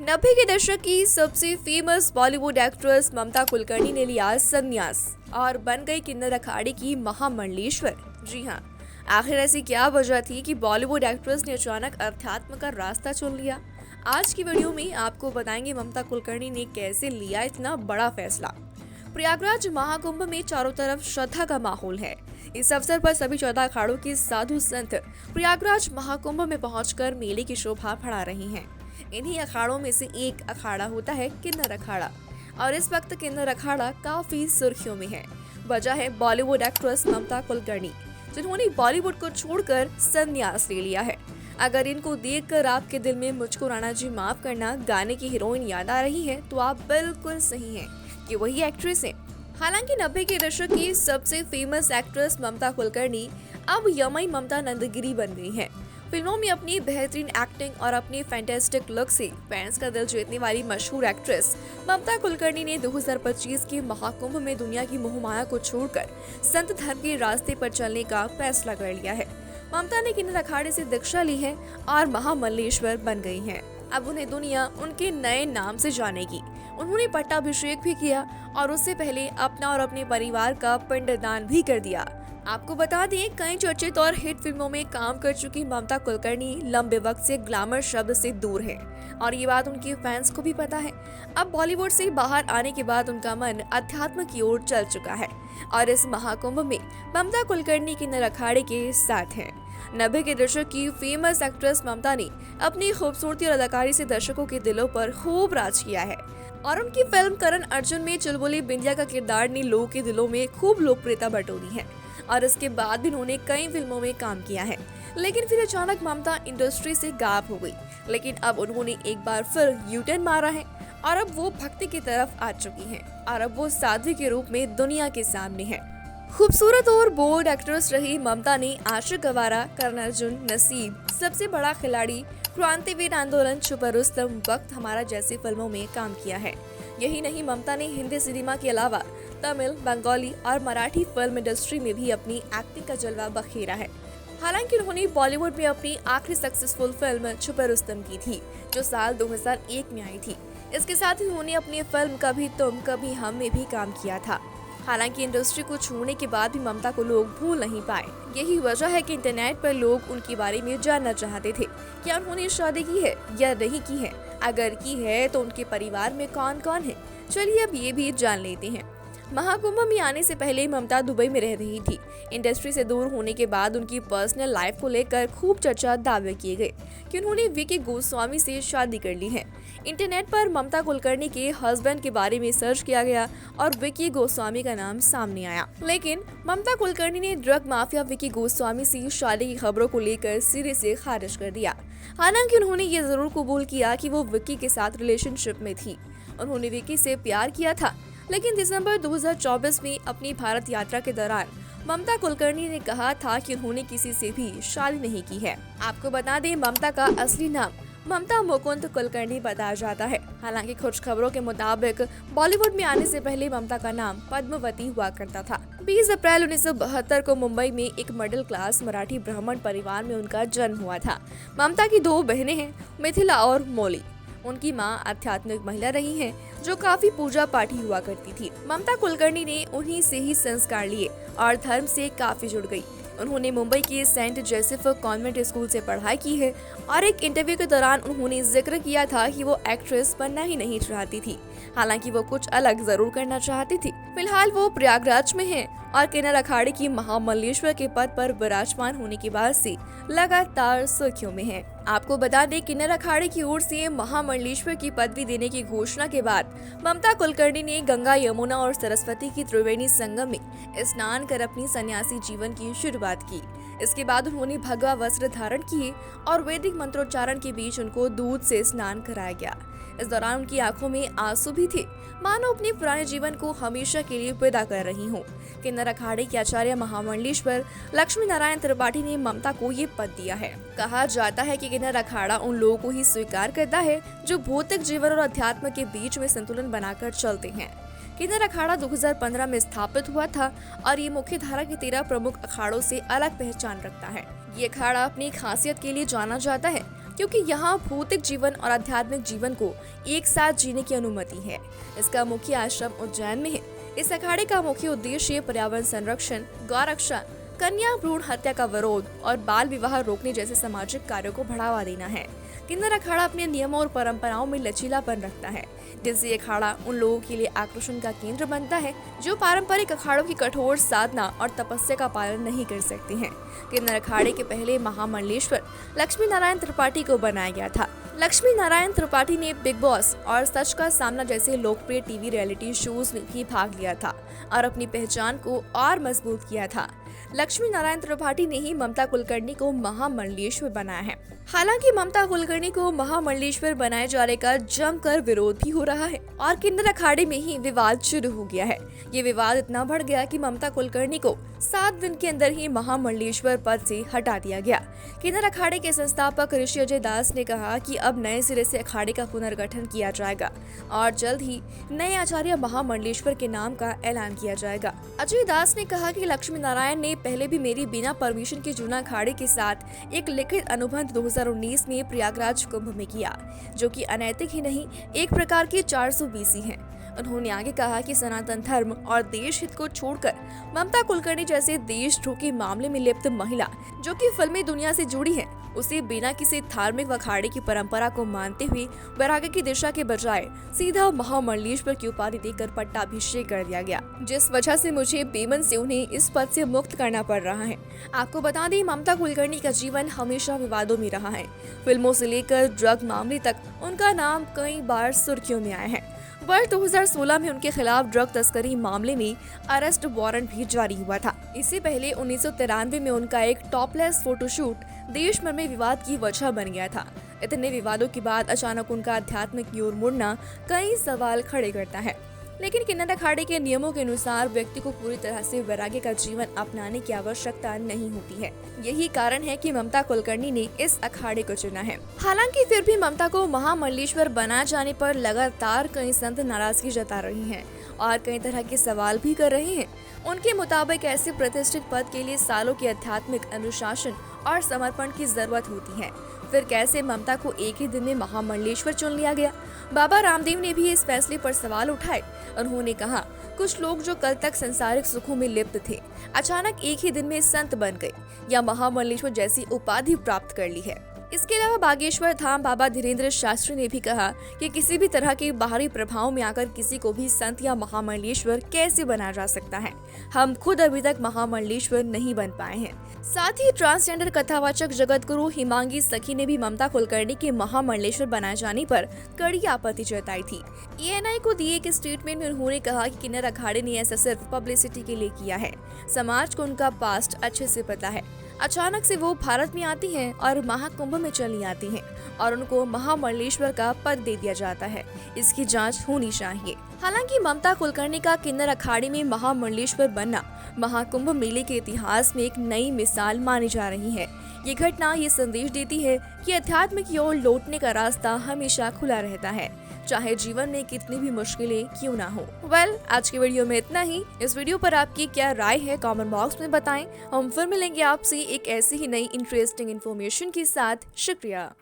90 के दशक की सबसे फेमस बॉलीवुड एक्ट्रेस ममता कुलकर्णी ने लिया संन्यास और बन गई किन्नर अखाड़े की महामंडलेश्वर। जी हाँ, आखिर ऐसी क्या वजह थी कि बॉलीवुड एक्ट्रेस ने अचानक अध्यात्म का रास्ता चुन लिया। आज की वीडियो में आपको बताएंगे ममता कुलकर्णी ने कैसे लिया इतना बड़ा फैसला। प्रयागराज महाकुंभ में चारों तरफ श्रद्धा का माहौल है। इस अवसर पर सभी 14 अखाड़ों के साधु संत प्रयागराज महाकुंभ में पहुंचकर मेले की शोभा बढ़ा रहे हैं। इन्हीं अखाड़ों में से एक अखाड़ा होता है किन्नर अखाड़ा और इस वक्त किन्नर अखाड़ा काफी सुर्खियों में है। वजह है बॉलीवुड एक्ट्रेस ममता कुलकर्णी, जिन्होंने बॉलीवुड को छोड़कर संन्यास ले लिया है। अगर इनको देखकर आपके दिल में मुझको राणा जी माफ करना गाने की हीरोइन याद आ रही है तो आप बिल्कुल सही हैं कि वही एक्ट्रेस है। हालांकि 90 के दशक की सबसे फेमस एक्ट्रेस ममता कुलकर्णी अब यमई ममता नंदगिरी बन गई है। फिल्मों में अपनी बेहतरीन एक्टिंग और अपनी फैंटास्टिक लुक से फैंस का दिल जीतने वाली मशहूर एक्ट्रेस ममता कुलकर्णी ने 2025 के महाकुंभ में दुनिया की मोहमाया को छोड़कर संत धर्म के रास्ते पर चलने का फैसला कर लिया है। ममता ने किन्नर अखाड़े से दीक्षा ली है और महामल्लेश्वर बन गई हैं। अब उन्हें दुनिया उनके नए नाम से जानेगी। उन्होंने पट्टाभिषेक भी किया और उससे पहले अपना और अपने परिवार का पिंडदान भी कर दिया। आपको बता दें, कई चर्चित और हिट फिल्मों में काम कर चुकी ममता कुलकर्णी लंबे वक्त से ग्लैमर शब्द से दूर है और ये बात उनके फैंस को भी पता है। अब बॉलीवुड से बाहर आने के बाद उनका मन अध्यात्म की ओर चल चुका है और इस महाकुंभ में ममता कुलकर्णी किन्नर अखाड़े के साथ हैं। 90 के दशक की फेमस एक्ट्रेस ममता ने अपनी खूबसूरती और अदाकारी से दर्शकों के दिलों पर खूब राज किया है और उनकी फिल्म करण अर्जुन में चुलबुली बिंदिया का किरदार ने लोगों के दिलों में खूब लोकप्रियता बटोरी है और इसके बाद भी उन्होंने कई फिल्मों में काम किया है। लेकिन फिर अचानक ममता इंडस्ट्री से गायब हो गई। लेकिन अब उन्होंने एक बार फिर यू टर्न मारा है और अब वो भक्ति की तरफ आ चुकी हैं और अब वो साध्वी के रूप में दुनिया के सामने है। खूबसूरत और बोल्ड एक्ट्रेस रही ममता ने आशिक गवारा, करण अर्जुन, नसीब, सबसे बड़ा खिलाड़ी, क्रांतिवीर आंदोलन, छुपा रुस्तम, वक्त हमारा जैसी फिल्मों में काम किया है। यही नहीं, ममता ने हिंदी सिनेमा के अलावा तमिल, बंगाली और मराठी फिल्म इंडस्ट्री में भी अपनी एक्टिंग का जलवा बखेरा है। हालांकि उन्होंने बॉलीवुड में अपनी आखिरी सक्सेसफुल फिल्म छुपा रुस्तम की थी, जो साल 2001 में आई थी। इसके साथ ही उन्होंने अपनी फिल्म कभी तुम कभी हम में भी काम किया था। हालांकि इंडस्ट्री को छोड़ने के बाद भी ममता को लोग भूल नहीं पाए। यही वजह है कि इंटरनेट पर लोग उनके बारे में जानना चाहते थे, क्या उन्होंने शादी की है या नहीं की है, अगर की है तो उनके परिवार में कौन कौन है। चलिए अब ये भी जान लेते हैं। महाकुंभ में आने से पहले ममता दुबई में रह रही थी। इंडस्ट्री से दूर होने के बाद उनकी पर्सनल लाइफ को लेकर खूब चर्चा दावे किए गए कि उन्होंने विकी गोस्वामी से शादी कर ली है। इंटरनेट पर ममता कुलकर्णी के हस्बैंड के बारे में सर्च किया गया और विकी गोस्वामी का नाम सामने आया। लेकिन ममता कुलकर्णी ने ड्रग माफिया विकी गोस्वामी से शादी की खबरों को लेकर सिरे से खारिज कर दिया। हालांकि उन्होंने ये जरूर कबूल किया कि वो विकी के साथ रिलेशनशिप में थी। उन्होंने विकी से प्यार किया था। लेकिन दिसंबर 2024 में अपनी भारत यात्रा के दौरान ममता कुलकर्णी ने कहा था कि उन्होंने किसी से भी शादी नहीं की है। आपको बता दें, ममता का असली नाम ममता मुकुंद कुलकर्णी बताया जाता है। हालांकि कुछ खबरों के मुताबिक बॉलीवुड में आने से पहले ममता का नाम पद्मवती हुआ करता था। 20 अप्रैल 1972 को मुंबई में एक मिडिल क्लास मराठी ब्राह्मण परिवार में उनका जन्म हुआ था। ममता की 2 बहनें हैं, मिथिला और मोली। उनकी मां आध्यात्मिक महिला रही हैं, जो काफी पूजा पाठी हुआ करती थी। ममता कुलकर्णी ने उन्हीं से ही संस्कार लिए और धर्म से काफी जुड़ गई। उन्होंने मुंबई के सेंट जोसेफ कॉन्वेंट स्कूल से पढ़ाई की है और एक इंटरव्यू के दौरान उन्होंने जिक्र किया था कि वो एक्ट्रेस बनना ही नहीं चाहती थी। हालांकि वो कुछ अलग जरूर करना चाहती थी। फिलहाल वो प्रयागराज में हैं और किन्नर अखाड़े की महामल्लेश्वर के पद पर विराजमान होने के बाद से लगातार सुर्खियों में है। आपको बता दें, किन्नर अखाड़े की ओर से महामल्लेश्वर की पदवी देने की घोषणा के बाद ममता कुलकर्णी ने गंगा, यमुना और सरस्वती की त्रिवेणी संगम में स्नान कर अपनी सन्यासी जीवन की शुरुआत की। इसके बाद उन्होंने भगवा वस्त्र धारण किए और वैदिक मंत्रोच्चारण के बीच उनको दूध से स्नान कराया गया। इस दौरान उनकी आंखों में आंसू भी थे, मानो अपने पुराने जीवन को हमेशा के लिए विदा कर रही हूँ। किन्नर अखाड़े के आचार्य महामंडलेश्वर लक्ष्मी नारायण त्रिपाठी ने ममता को ये पद दिया है। कहा जाता है कि किन्नर अखाड़ा उन लोगों को ही स्वीकार करता है जो भौतिक जीवन और अध्यात्म के बीच में संतुलन बनाकर चलते हैं। किन्नर अखाड़ा 2015 में स्थापित हुआ था और ये मुख्य धारा के 13 प्रमुख अखाड़ों से अलग पहचान रखता है। ये अखाड़ा अपनी खासियत के लिए जाना जाता है। क्योंकि यहाँ भौतिक जीवन और आध्यात्मिक जीवन को एक साथ जीने की अनुमति है। इसका मुख्य आश्रम उज्जैन में है। इस अखाड़े का मुख्य उद्देश्य पर्यावरण संरक्षण, गौ रक्षा, कन्या भ्रूण हत्या का विरोध और बाल विवाह रोकने जैसे सामाजिक कार्यों को बढ़ावा देना है। किन्नर अखाड़ा अपने नियमों और परंपराओं में लचीलापन रखता है, जिससे अखाड़ा उन लोगों के लिए आकर्षण का केंद्र बनता है जो पारंपरिक अखाड़ों की कठोर साधना और तपस्या का पालन नहीं कर सकते हैं। किन्नर अखाड़े के पहले महामंडलेश्वर लक्ष्मी नारायण त्रिपाठी को बनाया गया था। लक्ष्मी नारायण त्रिपाठी ने बिग बॉस और सच का सामना जैसे लोकप्रिय टीवी रियलिटी शोज में भी भाग लिया था और अपनी पहचान को और मजबूत किया था। लक्ष्मी नारायण त्रिपाठी ने ही ममता कुलकर्णी को महामंडलेश्वर बनाया है। हालांकि ममता कुलकर्णी को महामंडलेश्वर बनाए जाने का जमकर विरोध भी हो रहा है और किन्नर अखाड़े में ही विवाद शुरू हो गया है। ये विवाद इतना बढ़ गया कि ममता कुलकर्णी को 7 दिन के अंदर ही महामंडलेश्वर पद से हटा दिया गया। किन्नर अखाड़े के संस्थापक ऋषि अजय दास ने कहा कि अब नए सिरे से अखाड़े का पुनर्गठन किया जाएगा और जल्द ही नए आचार्य महामंडलेश्वर के नाम का ऐलान किया जाएगा। अजय दास ने कहा कि लक्ष्मी नारायण ने पहले भी मेरी बिना परमिशन के जूना अखाड़े के साथ एक लिखित अनुबंध 2019 में प्रयागराज कुंभ में किया, जो कि अनैतिक ही नहीं एक प्रकार की 420 है। उन्होंने आगे कहा कि सनातन धर्म और देश हित को छोड़कर ममता कुलकर्णी जैसे देशद्रोह के मामले में लिप्त महिला जो कि फिल्मी दुनिया से जुड़ी है, उसे बिना किसी धार्मिक अखाड़े की परंपरा को मानते हुए वैराग्य की दिशा के बजाय सीधा महामंडलेश्वर की उपाधि देकर पट्टाभिषेक कर दिया गया, जिस वजह से मुझे बेमन से उन्हें इस पद से मुक्त करना पड़ रहा है। आपको बता दें, ममता कुलकर्णी का जीवन हमेशा विवादों में रहा है। फिल्मों से लेकर ड्रग मामले तक उनका नाम कई बार सुर्खियों में आया है। वर्ष 2016 में उनके खिलाफ ड्रग तस्करी मामले में अरेस्ट वारंट भी जारी हुआ था। इससे पहले 1993 में उनका एक टॉपलेस फोटोशूट देश भर में विवाद की वजह बन गया था। इतने विवादों के बाद अचानक उनका आध्यात्मिक की ओर मुड़ना कई सवाल खड़े करता है। लेकिन किन्नर अखाड़े के नियमों के अनुसार व्यक्ति को पूरी तरह से वैराग्य का जीवन अपनाने की आवश्यकता नहीं होती है। यही कारण है कि ममता कुलकर्णी ने इस अखाड़े को चुना है। हालांकि फिर भी ममता को महामंडलेश्वर बनाए जाने पर लगातार कई संत नाराजगी जता रही हैं और कई तरह के सवाल भी कर रहे हैं। उनके मुताबिक ऐसे प्रतिष्ठित पद के लिए सालों के आध्यात्मिक अनुशासन और समर्पण की जरूरत होती है। फिर कैसे ममता को एक ही दिन में महामंडलेश्वर चुन लिया गया? बाबा रामदेव ने भी इस फैसले पर सवाल उठाए। उन्होंने कहा, कुछ लोग जो कल तक संसारिक सुखों में लिप्त थे, अचानक एक ही दिन में संत बन गए या महामंडलेश्वर जैसी उपाधि प्राप्त कर ली है। इसके अलावा बागेश्वर धाम बाबा धीरेन्द्र शास्त्री ने भी कहा कि किसी भी तरह के बाहरी प्रभाव में आकर किसी को भी संत या महामंडलेश्वर कैसे बना जा सकता है। हम खुद अभी तक महामंडलेश्वर नहीं बन पाए हैं। साथ ही ट्रांसजेंडर कथावाचक जगत गुरु हिमांगी सखी ने भी ममता कुलकर्णी के महामंडलेश्वर बनाए जाने पर कड़ी आपत्ति जताई थी। ENI को दिए एक स्टेटमेंट में उन्होंने कहा कि किन्नर अखाड़े ने ऐसा सिर्फ पब्लिसिटी के लिए किया है। समाज को उनका पास्ट अच्छे से पता है। अचानक से वो भारत में आती हैं और महाकुंभ में चली आती हैं और उनको महामंडलेश्वर का पद दे दिया जाता है। इसकी जांच होनी चाहिए। हालांकि ममता कुलकर्णी का किन्नर अखाड़े में महामंडलेश्वर बनना महाकुंभ मेले के इतिहास में एक नई मिसाल मानी जा रही है। ये घटना ये संदेश देती है कि अध्यात्म की ओर लौटने का रास्ता हमेशा खुला रहता है, चाहे जीवन में कितनी भी मुश्किलें क्यों ना हो। आज की वीडियो में इतना ही। इस वीडियो पर आपकी क्या राय है कमेंट बॉक्स में बताएं। हम फिर मिलेंगे आपसे एक ऐसी ही नई इंटरेस्टिंग इन्फॉर्मेशन के साथ। शुक्रिया।